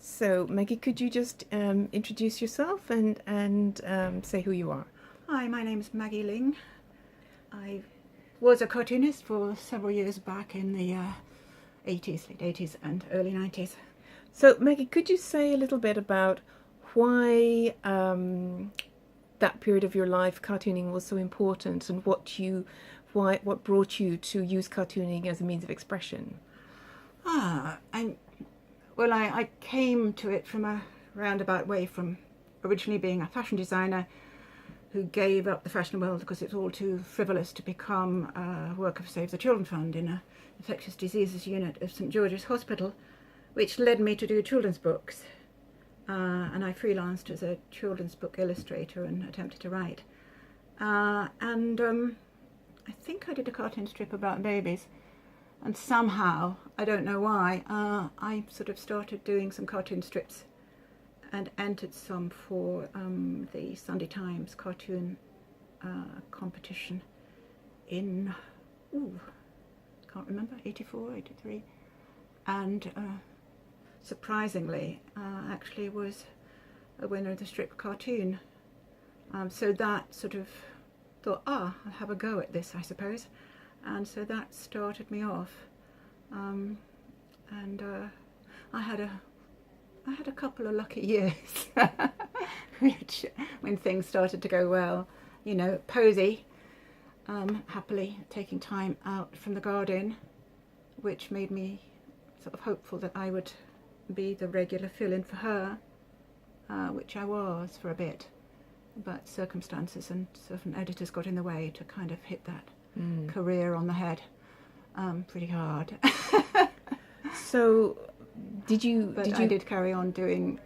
So, Maggie, could you just introduce yourself and say who you are? Hi, my name's Maggie Ling. I was a cartoonist for several years back in the 80s, late 80s and early 90s. So, Maggie, could you say a little bit about why that period of your life cartooning was so important, and what brought you to use cartooning as a means of expression? Ah, I came to it from a roundabout way, from originally being a fashion designer who gave up the fashion world because it's all too frivolous to become a worker for Save the Children Fund in an infectious diseases unit of St George's Hospital, which led me to do children's books. And I freelanced as a children's book illustrator and attempted to write. And I think I did a cartoon strip about babies. And somehow, I don't know why, I sort of started doing some cartoon strips and entered some for the Sunday Times cartoon competition in, can't remember, 84, 83. And surprisingly, actually was a winner of the strip cartoon. So that sort of thought, I'll have a go at this, I suppose. And so that started me off. And I had a couple of lucky years, which when things started to go well, Posy, happily taking time out from the garden, which made me sort of hopeful that I would be the regular fill-in for her, which I was for a bit, but circumstances and certain editors got in the way to kind of hit that career on the head pretty hard. So, I did carry on doing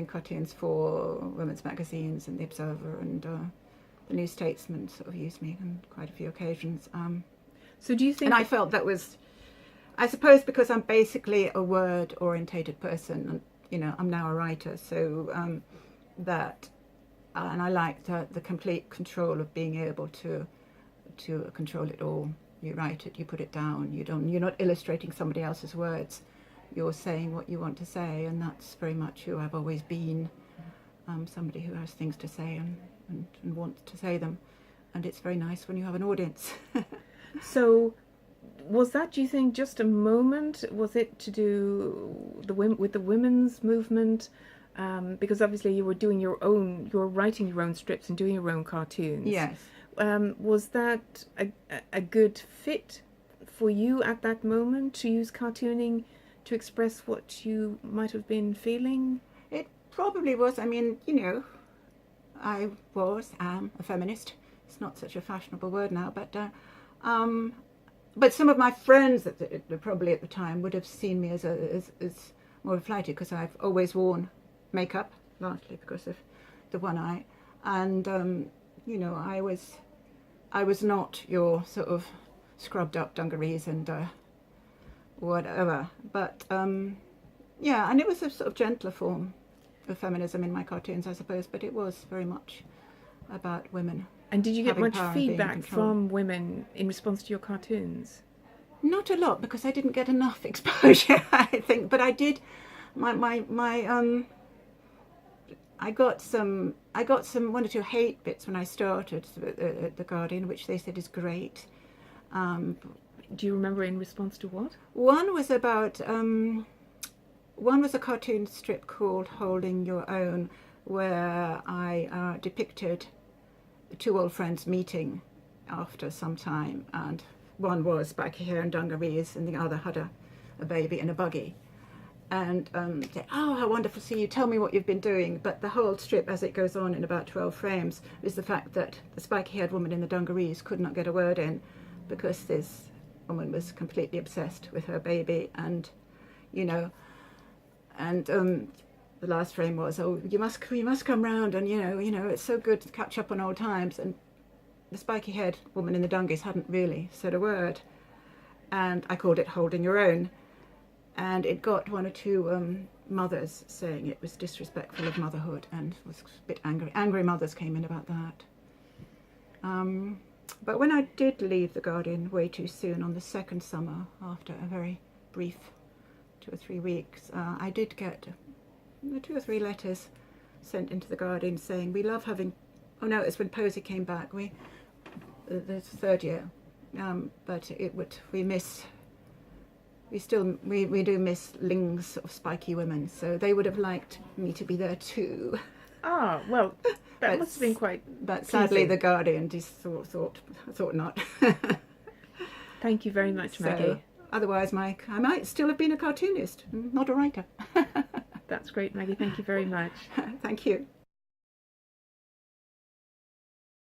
cartoons for women's magazines and The Observer, and the New Statesman sort of used me on quite a few occasions. So do you think? And I felt that was, I suppose, because I'm basically a word-orientated person, and I'm now a writer, so and I like the complete control of being able to control it all. You write it, you put it down. You're not illustrating somebody else's words. You're saying what you want to say, and that's very much who I've always been. Somebody who has things to say and wants to say them, and it's very nice when you have an audience. So, was that, do you think, just a moment? Was it to do with the women's movement? Because obviously you were writing your own strips and doing your own cartoons. Yes. Was that a good fit for you at that moment, to use cartooning to express what you might have been feeling? It probably was. I mean, am a feminist. It's not such a fashionable word now, but some of my friends that probably at the time would have seen me as more flighty, because I've always worn makeup, largely because of the one eye, and I was not your sort of scrubbed up dungarees and whatever, but and it was a sort of gentler form of feminism in my cartoons, I suppose, but it was very much about women. And did you get much feedback from from women in response to your cartoons? Not a lot, because I didn't get enough exposure, I think, but I did. I got some one or two hate bits when I started at the Guardian, which they said is great. Do you remember in response to what? One was about one was a cartoon strip called Holding Your Own, where I depicted two old friends meeting after some time, and one was spiky hair and dungarees, and the other had a baby in a buggy. And say, oh, how wonderful to see you, tell me what you've been doing. But the whole strip, as it goes on in about 12 frames, is the fact that the spiky-haired woman in the dungarees could not get a word in because this woman was completely obsessed with her baby. And, the last frame was, oh, you must come round, and, it's so good to catch up on old times. And the spiky-haired woman in the dungarees hadn't really said a word. And I called it Holding Your Own. And it got one or two mothers saying it was disrespectful of motherhood, and was a bit angry. Angry mothers came in about that. But when I did leave the Guardian way too soon on the second summer, after a very brief 2 or 3 weeks, I did get 2 or 3 letters sent into the Guardian saying we love having. Oh no, it's when Posey came back. The 3rd year, but we do miss Ling's sort of spiky women. So they would have liked me to be there too. Ah, well, that must have been quite. But sadly, the Guardian just thought not. Thank you very much, Maggie. So, otherwise, Mike, I might still have been a cartoonist, not a writer. That's great, Maggie. Thank you very much. Thank you.